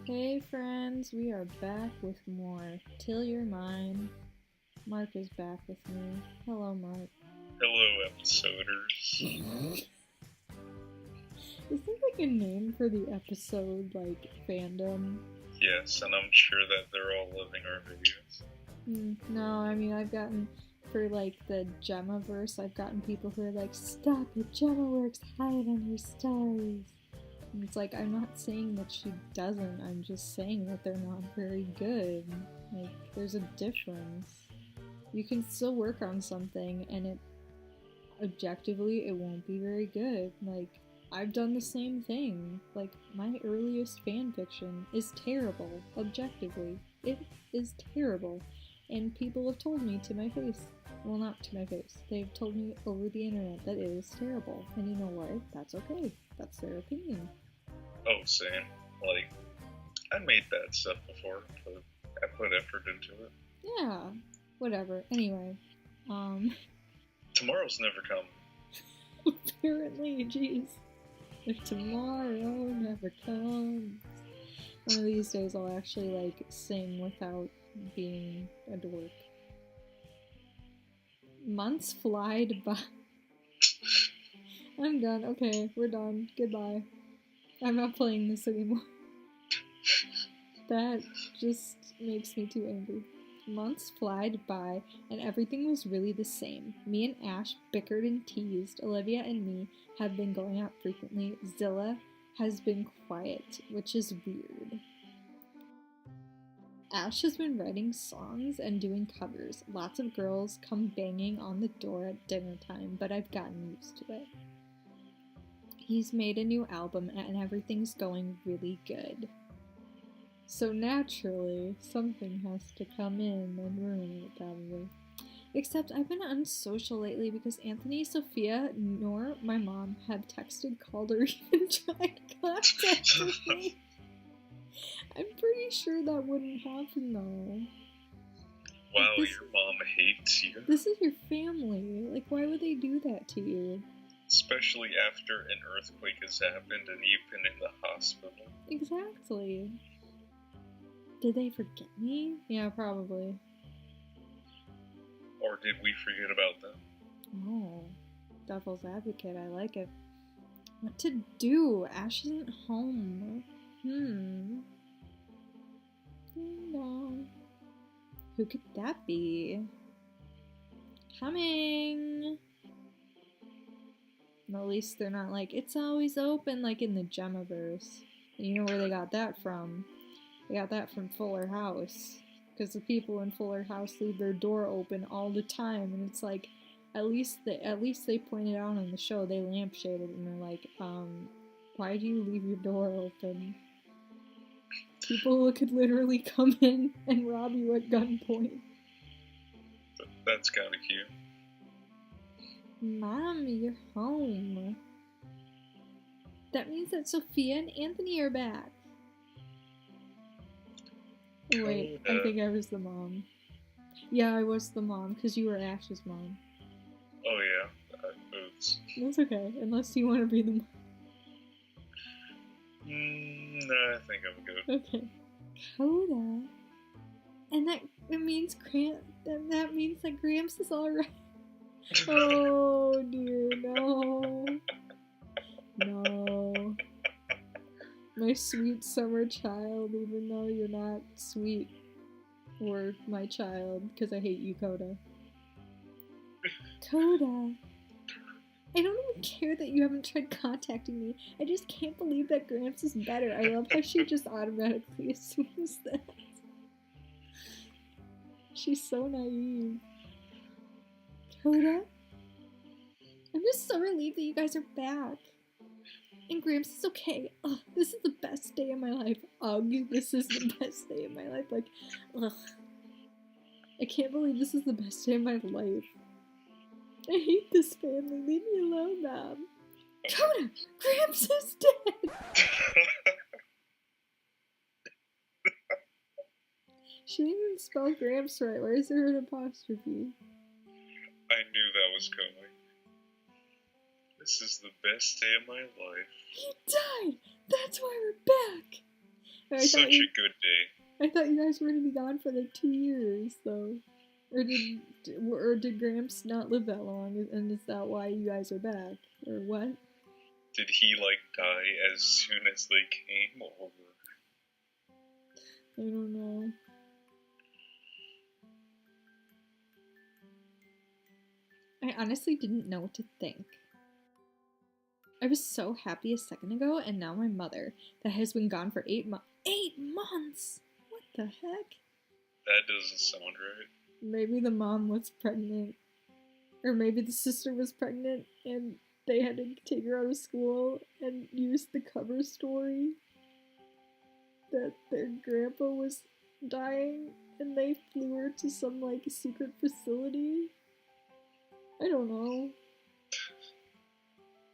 Hey friends, we are back with more Till You're Mine. Mark is back with me. Hello, Mark. Hello, episoders. Is there like a name for the episode, like fandom? Yes, and I'm sure that they're all loving our videos. No, I mean, I've gotten, for like the Gemmaverse, I've gotten people who are like, stop it, Gemma works hide on her stars. And it's like, I'm not saying that she doesn't, I'm just saying that they're not very good. Like, there's a difference. You can still work on something and it objectively it won't be very good. Like, I've done the same thing. Like, my earliest fan fiction is terrible, objectively. It is terrible. And people have told me to my face. Well, not to my face. They've told me over the internet that it is terrible. And you know what? That's okay. That's their opinion. Oh, same. Like, I made bad stuff before, but I put effort into it. Yeah. Whatever. Anyway. Tomorrow's never come. Apparently, jeez. If tomorrow never comes. One of these days I'll actually, like, sing without being a dork. Months flied by. I'm done. Okay, we're done. Goodbye. I'm not playing this anymore. That just makes me too angry. Months flied by, and everything was really the same. Me and Ash bickered and teased. Olivia and me have been going out frequently. Zilla has been quiet, which is weird. Ash has been writing songs and doing covers. Lots of girls come banging on the door at dinner time, but I've gotten used to it. He's made a new album and everything's going really good. So naturally, something has to come in and ruin it, probably. Except I've been unsocial lately because Anthony, Sophia, nor my mom have texted, called, or even tried to contact me. I'm pretty sure that wouldn't happen though. Wow, your mom hates you. This is your family. Like, why would they do that to you? Especially after an earthquake has happened and you've been in the hospital. Exactly. Did they forget me? Yeah, probably. Or did we forget about them? Oh, devil's advocate, I like it. What to do? Ash isn't home. Ding dong. Who could that be? Coming! And at least they're not like, it's always open like in the Gemmaverse. And you know where they got that from? They got that from Fuller House. Because the people in Fuller House leave their door open all the time. And it's like, at least they pointed out on the show, they lampshaded and they're like, why do you leave your door open? People could literally come in and rob you at gunpoint. That's kind of cute. Mom, you're home. That means that Sophia and Anthony are back. Wait, I think I was the mom. Yeah, I was the mom, because you were Ash's mom. Oh yeah, oops. That's okay, unless you want to be the mom. No, I think I'm good. Okay. Coda. And that means that means that Gramps is alright. Oh dear, no. No. My sweet summer child, even though you're not sweet or my child, because I hate you, Coda. Coda. I don't even care that you haven't tried contacting me. I just can't believe that Gramps is better. I love how she just automatically assumes that. She's so naive. Coda? I'm just so relieved that you guys are back. And Gramps is okay. Ugh, this is the best day of my life. Ugh, this is the best day of my life. Like, ugh. I can't believe this is the best day of my life. I hate this family. Leave me alone, Mom. Coda! Gramps is dead! She didn't even spell Gramps right. Why is there an apostrophe? I knew that was coming. This is the best day of my life. He died! That's why we're back! I Such thought you, a good day. I thought you guys were gonna be gone for like 2 years, though. Or did Gramps not live that long, and is that why you guys are back, or what? Did he like die as soon as they came, or I don't know. I honestly didn't know what to think. I was so happy a second ago, and now my mother, that has been gone for 8 months. 8 months? What the heck? that doesn't sound right. Maybe the mom was pregnant. Or maybe the sister was pregnant, and they had to take her out of school and use the cover story that their grandpa was dying, and they flew her to some, like, secret facility. I don't know.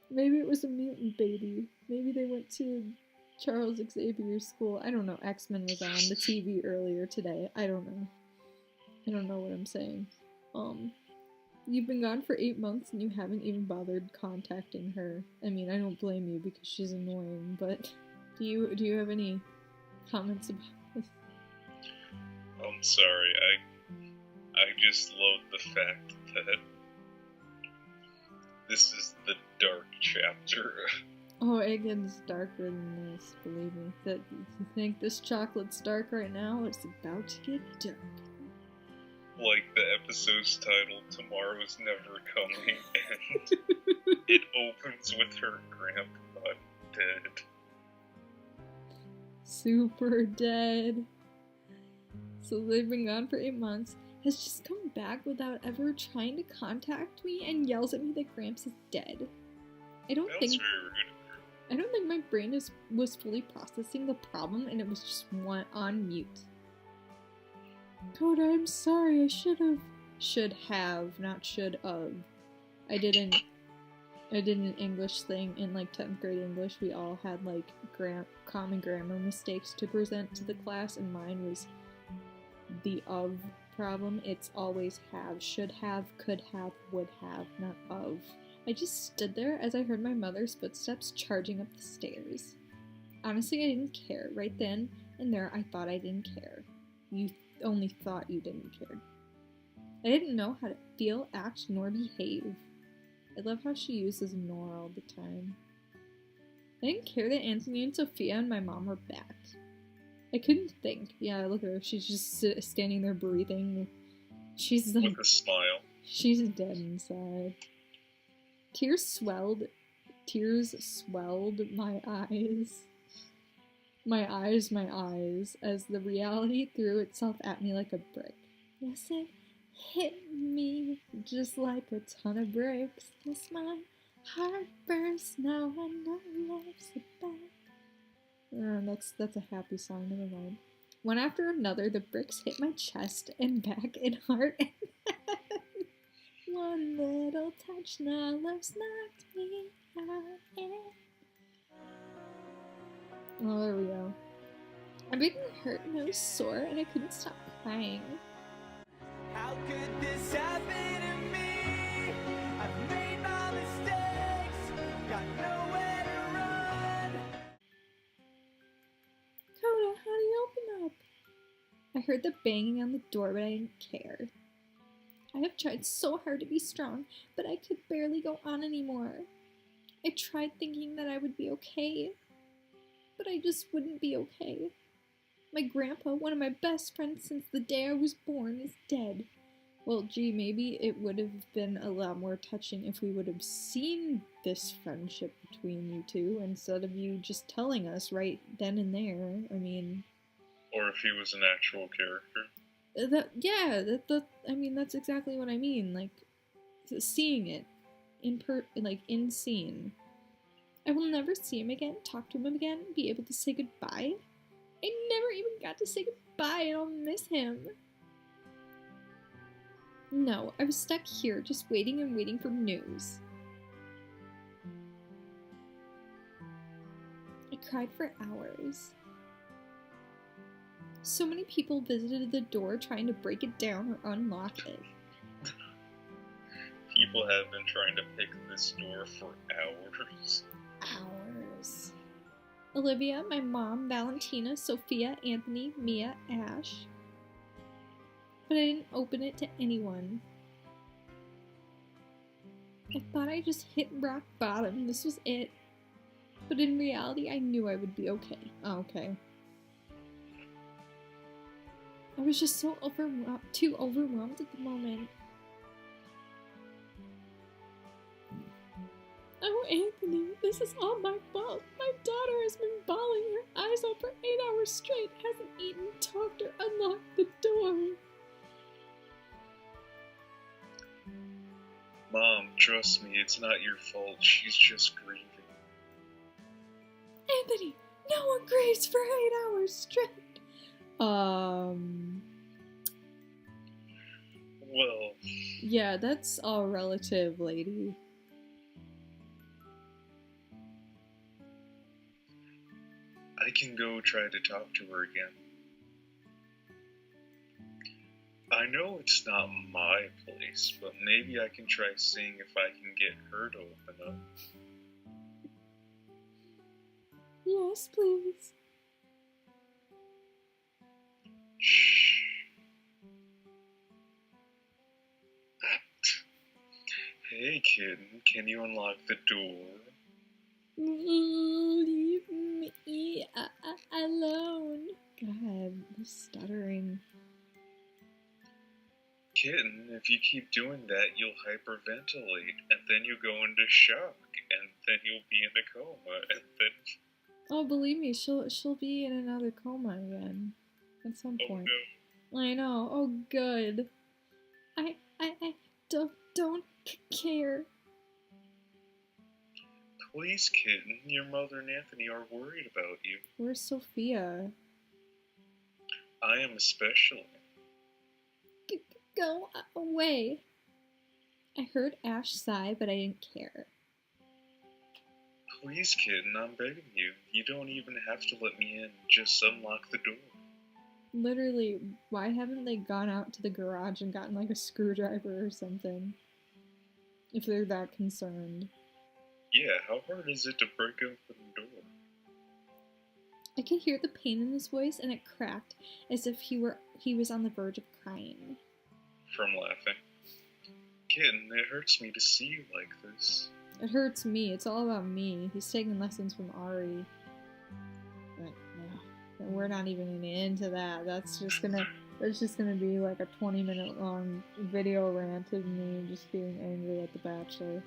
Maybe it was a mutant baby. Maybe they went to Charles Xavier's school. I don't know. X-Men was on the TV earlier today. I don't know. I don't know what I'm saying. You've been gone for 8 months and you haven't even bothered contacting her. I mean, I don't blame you because she's annoying, but do you have any comments about this? I'm sorry, I just love the fact that this is the dark chapter. Oh, it gets darker than this, believe me. That you think this chocolate's dark right now, it's about to get dark. Like the episode's title, Tomorrow's Never Coming, and it opens with her grandpa dead. Super dead. So they've been gone for 8 months, has just come back without ever trying to contact me, and yells at me that Gramps is dead. I don't think my brain was fully processing the problem, and it was just on mute. Coda, I'm sorry, I should have, not should of. I did an English thing in like 10th grade English. We all had like common grammar mistakes to present to the class, and mine was the of problem. It's always have, should have, could have, would have, not of. I just stood there as I heard my mother's footsteps charging up the stairs. Honestly, I didn't care. Right then and there, I thought I didn't care. You only thought you didn't care. I didn't know how to feel, act, nor behave. I love how she uses nor all the time. I didn't care that Anthony and Sophia and my mom were back. I couldn't think. Yeah, look at her. She's just standing there breathing. She's like... with a smile. She's dead inside. Tears swelled my eyes. My eyes, as the reality threw itself at me like a brick. Yes, it hit me just like a ton of bricks. Yes, my heart burns now I know life's about. That's a happy song, never mind. One after another, the bricks hit my chest and back and heart and head. One little touch, now love's knocked me out. Oh, there we go. I didn't hurt, and I was sore, and I couldn't stop crying. How could this happen to me? I've made my mistakes, got nowhere to run. Coda, how do you open up? I heard the banging on the door, but I didn't care. I have tried so hard to be strong, but I could barely go on anymore. I tried thinking that I would be okay, but I just wouldn't be okay. My grandpa, one of my best friends since the day I was born, is dead. Well, gee, maybe it would have been a lot more touching if we would have seen this friendship between you two instead of you just telling us right then and there. I mean... Or if he was an actual character. That's exactly what I mean. Like, seeing it in scene. I will never see him again, talk to him again, be able to say goodbye. I never even got to say goodbye, and I'll miss him. No, I was stuck here, just waiting and waiting for news. I cried for hours. So many people visited the door trying to break it down or unlock it. People have been trying to pick this door for hours. Hours. Olivia, my mom, Valentina, Sophia, Anthony, Mia, Ash. But I didn't open it to anyone. I thought I just hit rock bottom. This was it. But in reality, I knew I would be okay. Oh, okay. I was just so too overwhelmed at the moment. Oh, Anthony, this is all my fault. My daughter has been bawling her eyes out for 8 hours straight, hasn't eaten, talked, or unlocked the door. Mom, trust me, it's not your fault. She's just grieving. Anthony, no one grieves for 8 hours straight. Well, Yeah, that's all relative, lady. I can go try to talk to her again. I know it's not my place, but maybe I can try seeing if I can get her to open up. Yes, please. Shh. Hey, kitten, can you unlock the door? Leave me alone. God, the stuttering. Kitten, if you keep doing that, you'll hyperventilate, and then you go into shock, and then you'll be in a coma, and then... Oh, believe me, she'll be in another coma again at some Oh point. no. I know. Oh, good. I don't care. Please, kitten, your mother and Anthony are worried about you. Where's Sophia? I am especially. Go away. I heard Ash sigh, but I didn't care. Please, kitten, I'm begging you. You don't even have to let me in. Just unlock the door. Literally, why haven't they gone out to the garage and gotten like a screwdriver or something? If they're that concerned. Yeah, how hard is it to break open the door? I could hear the pain in his voice, and it cracked as if he was on the verge of crying. From laughing. Kitten, it hurts me to see you like this. It hurts me. It's all about me. He's taking lessons from Ari. But yeah, we're not even gonna get into that. That's just gonna be like a 20-minute long video rant of me just being angry at The Bachelor.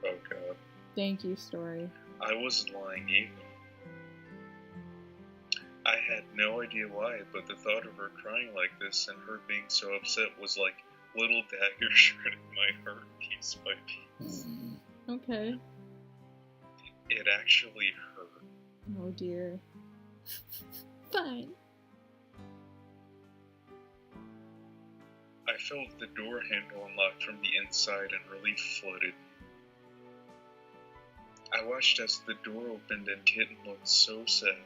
Oh god. Thank you, Story. I wasn't lying either. I had no idea why, but the thought of her crying like this and her being so upset was like little daggers shredding my heart piece by piece. Okay. It actually hurt. Oh dear. Fine. I felt the door handle unlocked from the inside and relief flooded. I watched as the door opened and Kitten looked so sad.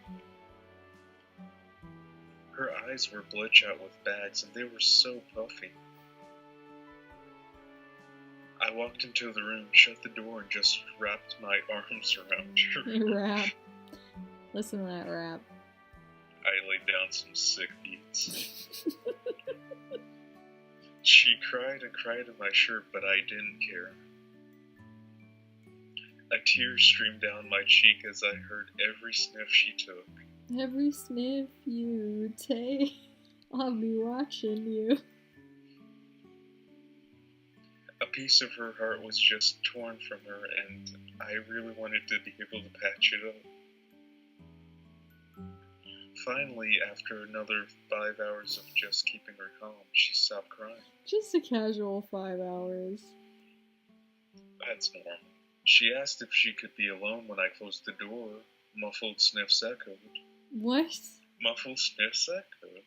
Her eyes were bloodshot with bags and they were so puffy. I walked into the room, shut the door, and just wrapped my arms around her. Rap. Listen to that rap. I laid down some sick beats. She cried and cried in my shirt, but I didn't care. A tear streamed down my cheek as I heard every sniff she took. Every sniff you take, I'll be watching you. A piece of her heart was just torn from her, and I really wanted to be able to patch it up. Finally, after another 5 hours of just keeping her calm, she stopped crying. Just a casual 5 hours. That's normal. She asked if she could be alone when I closed the door. Muffled sniffs echoed. What? Muffled sniffs echoed.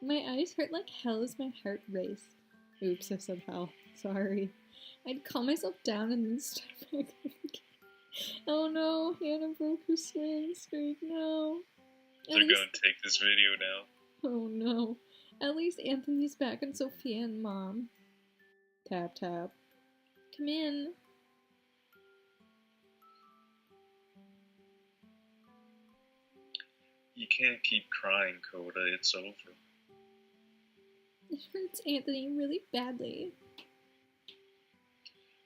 My eyes hurt like hell as my heart raced. Oops, I said hell. Sorry. I'd calm myself down and then start back up again. Oh no, Hannah broke her swing streak. No. They're gonna take this video now. Oh no. At least Anthony's back and Sophia and Mom. Tap tap. Come in. You can't keep crying, Coda. It's over. It hurts Anthony really badly.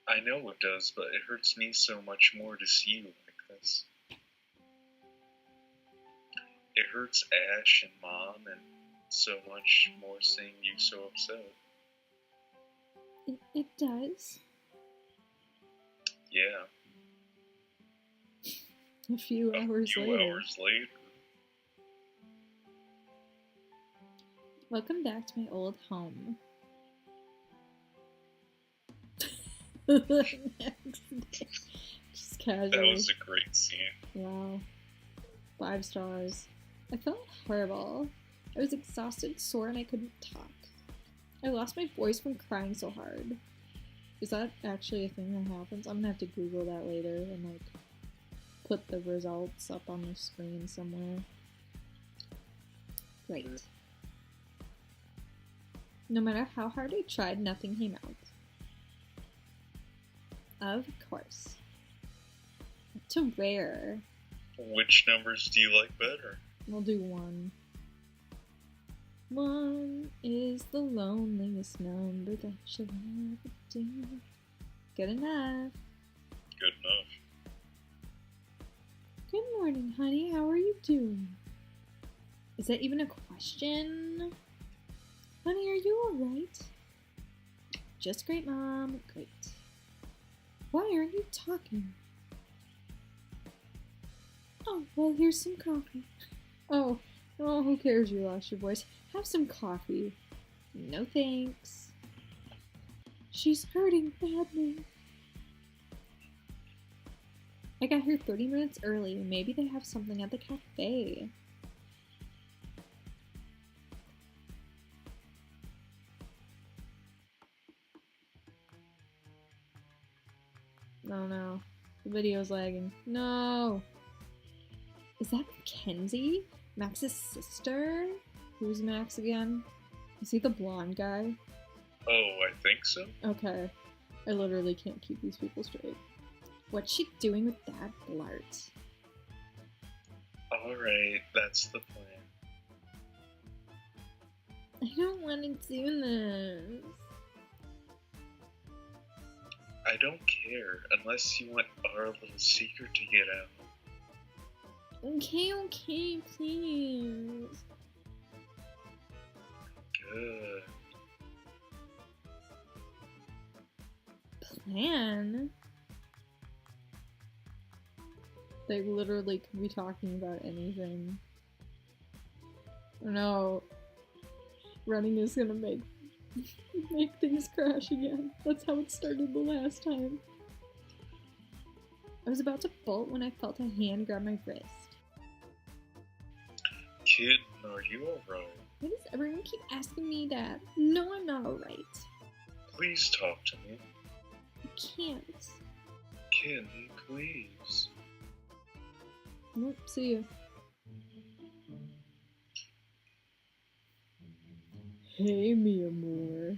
I know it does, but it hurts me so much more to see you like this. It hurts Ash and Mom, and so much more seeing you so upset. It does. Yeah. A few hours A few later. hours later. Welcome back to my old home. Next day. Just casually. That was a great scene. Wow. 5 stars. I felt horrible. I was exhausted, sore, and I couldn't talk. I lost my voice from crying so hard. Is that actually a thing that happens? I'm gonna have to Google that later and like put the results up on the screen somewhere. Great. No matter how hard I tried, nothing came out. Of course. To rare. Which numbers do you like better? We'll do 1. 1 is the loneliest number that you'll ever do. Good enough. Good enough. Good morning, honey. How are you doing? Is that even a question? Honey, are you alright? Just great, Mom. Great. Why aren't you talking? Oh, well, here's some coffee. Oh, who cares you lost your voice? Have some coffee. No thanks. She's hurting badly. I got here 30 minutes early. Maybe they have something at the cafe. No. The video's lagging. No! Is that Mackenzie? Max's sister? Who's Max again? Is he the blonde guy? Oh, I think so. Okay. I literally can't keep these people straight. What's she doing with that blart? Alright, that's the plan. I don't want to do this. I don't care, unless you want our little secret to get out. Okay, please. Good. Plan? They literally could be talking about anything. Oh no. Running is gonna make things crash again. That's how it started the last time. I was about to bolt when I felt a hand grab my wrist. Kid, are you alright? Why does everyone keep asking me that? No, I'm not alright. Please talk to me. I can't. Kid, please. Nope, see you. Hey, mi amor.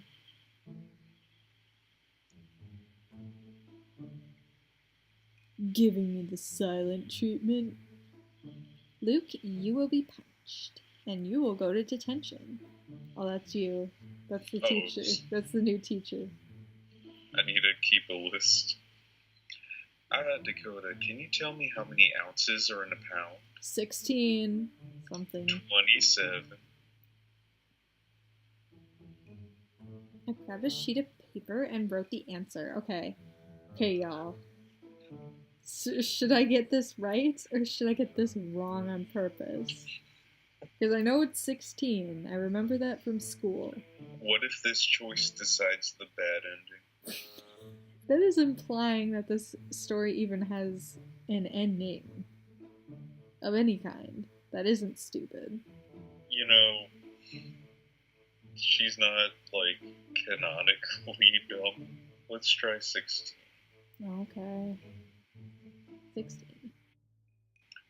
Giving me the silent treatment. Luke, you will be punished, and you will go to detention. Oh, that's you. That's the teacher. That's the new teacher. I need to keep a list. Dakota, can you tell me how many ounces are in a pound? 16 something. 27. I grabbed a sheet of paper and wrote the answer. Okay, y'all. So should I get this right or should I get this wrong on purpose? Because I know it's 16. I remember that from school. What if this choice decides the bad ending? That is implying that this story even has an ending of any kind. That isn't stupid. You know, she's not, like, canonically dumb. Let's try 16. Okay. 16.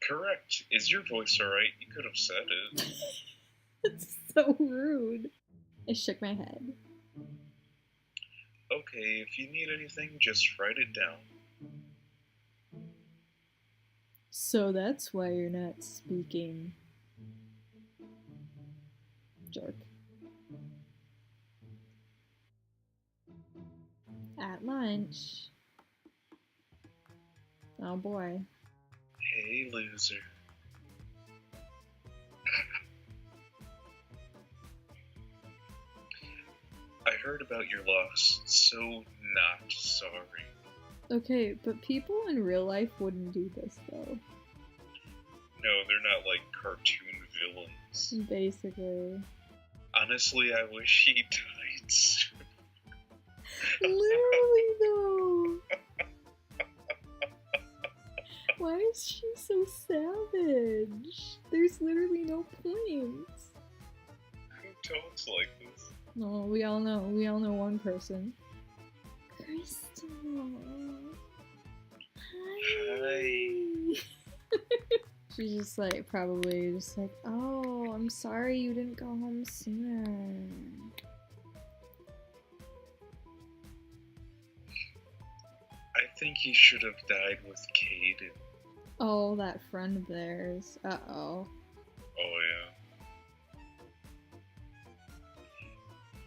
Correct. Is your voice alright? You could have said it. It's so rude. I shook my head. Okay, if you need anything, just write it down. So that's why you're not speaking. Jerk. At lunch. Oh boy. Hey, loser. I heard about your loss, so not sorry. Okay, but people in real life wouldn't do this though. No, they're not like cartoon villains. Basically. Honestly, I wish he died soon. Literally though. Why is she so savage? There's literally no point. Who talks like this? No, we all know one person. Crystal. Hi. She's just like, probably just like, oh, I'm sorry you didn't go home sooner. I think he should have died with Caden. Oh, that friend of theirs. Uh-oh. Oh, yeah.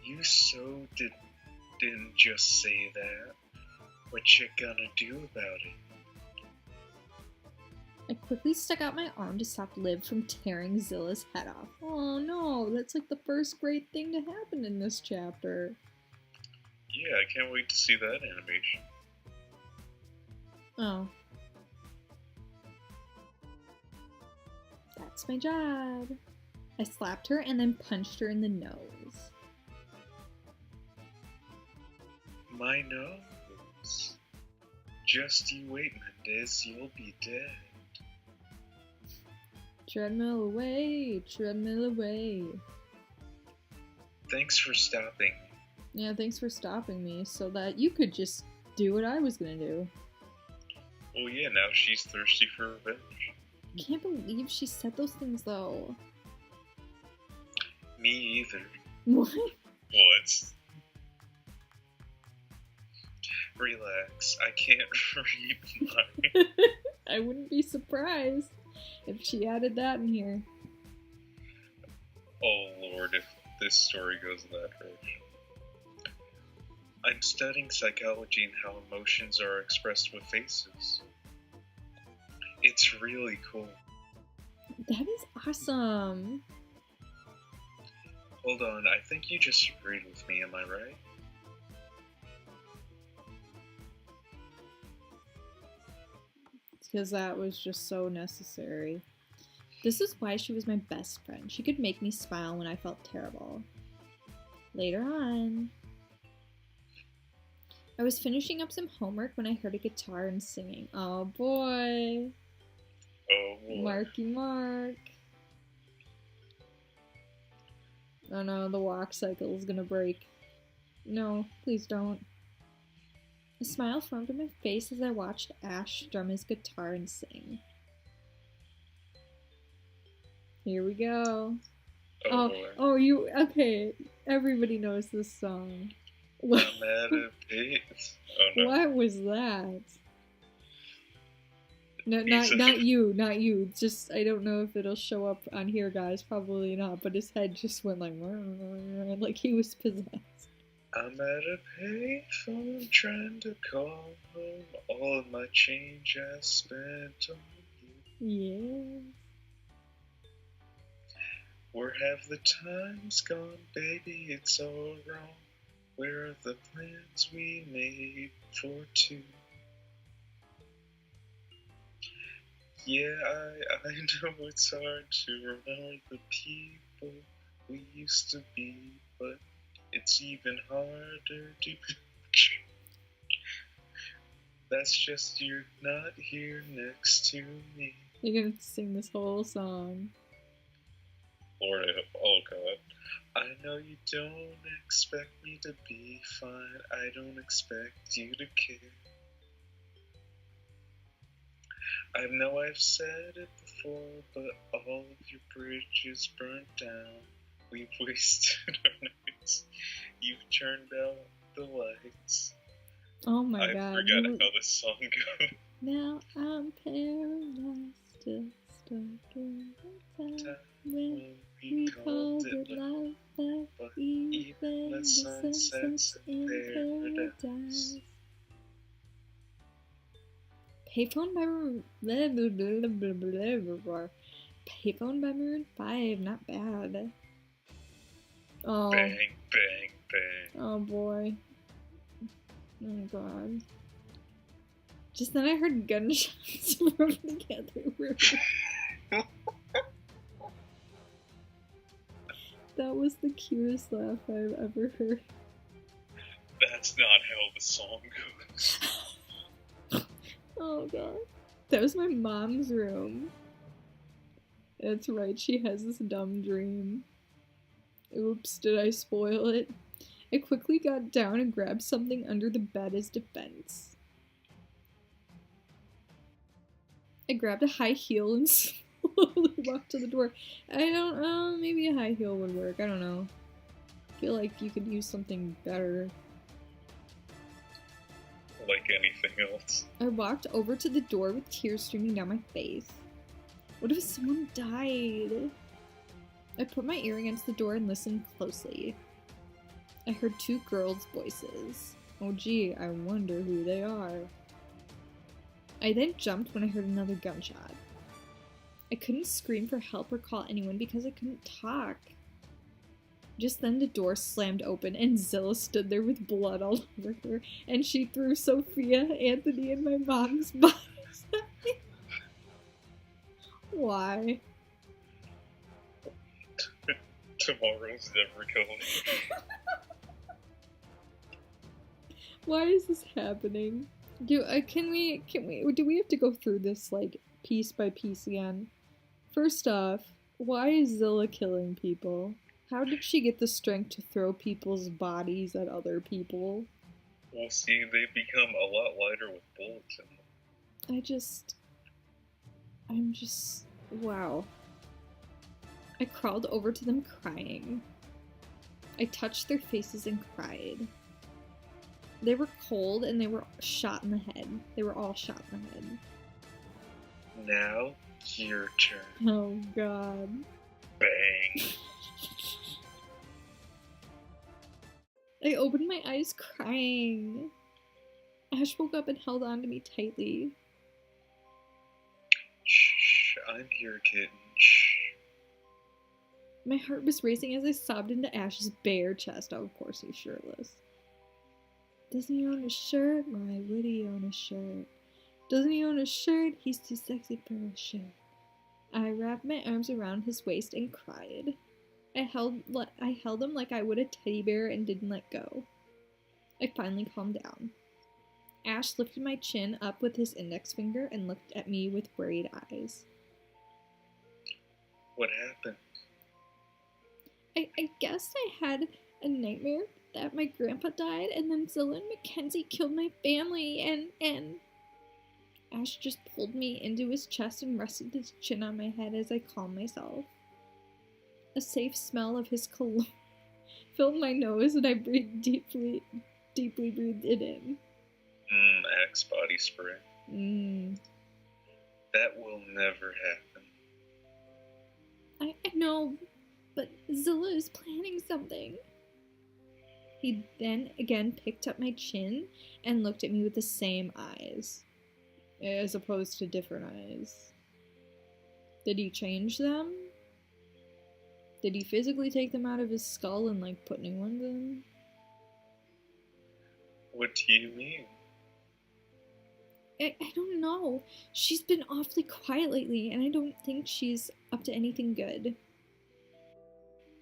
You didn't just say that. What you gonna do about it? I quickly stuck out my arm to stop Liv from tearing Zilla's head off. Oh no, that's like the first great thing to happen in this chapter. Yeah, I can't wait to see that animation. Oh. That's my job. I slapped her and then punched her in the nose. My nose. Just you wait, Mendez, you'll be dead. Treadmill away, treadmill away. Thanks for stopping. Yeah, thanks for stopping me so that you could just do what I was gonna do. Oh yeah, now she's thirsty for revenge. I can't believe she said those things though. Me either. What? What? Relax, I can't read mine. I wouldn't be surprised if she added that in here. Oh lord, if this story goes that direction. I'm studying psychology and how emotions are expressed with faces. It's really cool. That is awesome. Hold on, I think you just agreed with me, am I right? Because that was just so necessary. This is why she was my best friend. She could make me smile when I felt terrible. Later on. I was finishing up some homework when I heard a guitar and singing. Oh boy. Oh boy. Marky Mark. Oh no, the walk cycle is gonna break. No, please don't. A smile formed on my face as I watched Ash strum his guitar and sing. Here we go. Oh boy. Oh, you, okay. Everybody knows this song. What, I'm at a pace. Oh no. what was that? No, He's not you, not you. Just, I don't know if it'll show up on here, guys. Probably not. But his head just went like he was possessed. I'm at a payphone trying to call home. All of my change I spent on you. Yeah. Where have the times gone, baby? It's all wrong. Where are the plans we made for two? Yeah, I know it's hard to remember the people we used to be, but it's even harder to picture. That's just you're not here next to me. You're gonna sing this whole song. Lord, oh god. I know you don't expect me to be fine. I don't expect you to care. I know I've said it before, but all of your bridges burnt down. We've wasted our nights. You've turned out the lights. Oh my I god. forgot how this song goes. Now I'm paralyzed, Stuck in the time Time when we we called called it it love, but but even the sun sets in paradise. paradise. Payphone by Payphone by Maroon 5, not bad. Oh, Bang, bang, bang. oh boy. Oh god. Just then I heard gunshots from the other room. That was the cutest laugh I've ever heard. That's not how the song goes. Oh god. That was my mom's room. That's right, she has this dumb dream. Oops, did I spoil it? I quickly got down and grabbed something under the bed as defense. I grabbed a high heel and slowly walked to the door. I don't know, maybe a high heel would work, I don't know. I feel like you could use something better. Like anything else. I walked over to the door with tears streaming down my face. What if someone died? I put my ear against the door and listened closely. I heard two girls' voices. Oh gee, I wonder who they are. I then jumped when I heard another gunshot. I couldn't scream for help or call anyone because I couldn't talk. Just then the door slammed open and Zilla stood there with blood all over her, and she threw Sophia, Anthony, and my mom's bodies at me. Why? Tomorrow's never coming. Why is this happening? Do we have to go through this like piece by piece again? First off, why is Zilla killing people? How did she get the strength to throw people's bodies at other people? Well, see, they become a lot lighter with bullets in them. I'm just, wow. I crawled over to them crying. I touched their faces and cried. They were cold and they were shot in the head. They were all shot in the head. Now, your turn. Oh god. Bang. I opened my eyes crying. Ash woke up and held on to me tightly. Shh, I'm here, kitten. Shh. My heart was racing as I sobbed into Ash's bare chest. Oh, of course he's shirtless. Doesn't he own a shirt? Why would he own a shirt? Doesn't he own a shirt? He's too sexy for a shirt. I wrapped my arms around his waist and cried. I held him like I would a teddy bear and didn't let go. I finally calmed down. Ash lifted my chin up with his index finger and looked at me with worried eyes. What happened? I guess I had a nightmare that my grandpa died and then Zilla and Mackenzie killed my family and Ash just pulled me into his chest and rested his chin on my head as I calmed myself. A safe smell of his cologne filled my nose and I breathed deeply breathed it in. Axe body spray. That will never happen. I know, but Zilla is planning something. He then again picked up my chin and looked at me with the same eyes, as opposed to different eyes. Did he change them? Did he physically take them out of his skull and like put new ones in? What do you mean? I don't know. She's been awfully quiet lately, and I don't think she's up to anything good.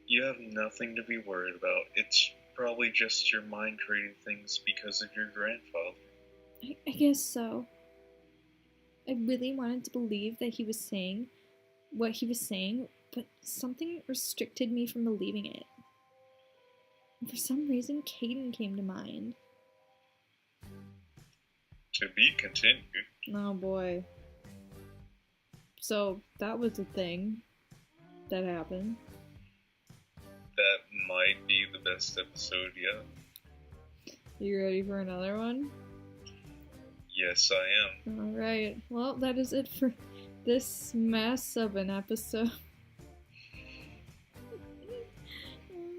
You have nothing to be worried about. It's probably just your mind creating things because of your grandfather. I guess so. I really wanted to believe that he was saying what he was saying, but something restricted me from believing it. And for some reason, Caden came to mind. To be continued. Oh boy. So, that was a thing that happened. That might be the best episode yet. You ready for another one? Yes, I am. Alright. Well, that is it for this mess of an episode.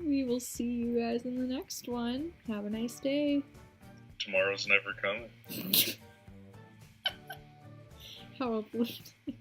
We will see you guys in the next one. Have a nice day. Tomorrow's never coming. How uplifting.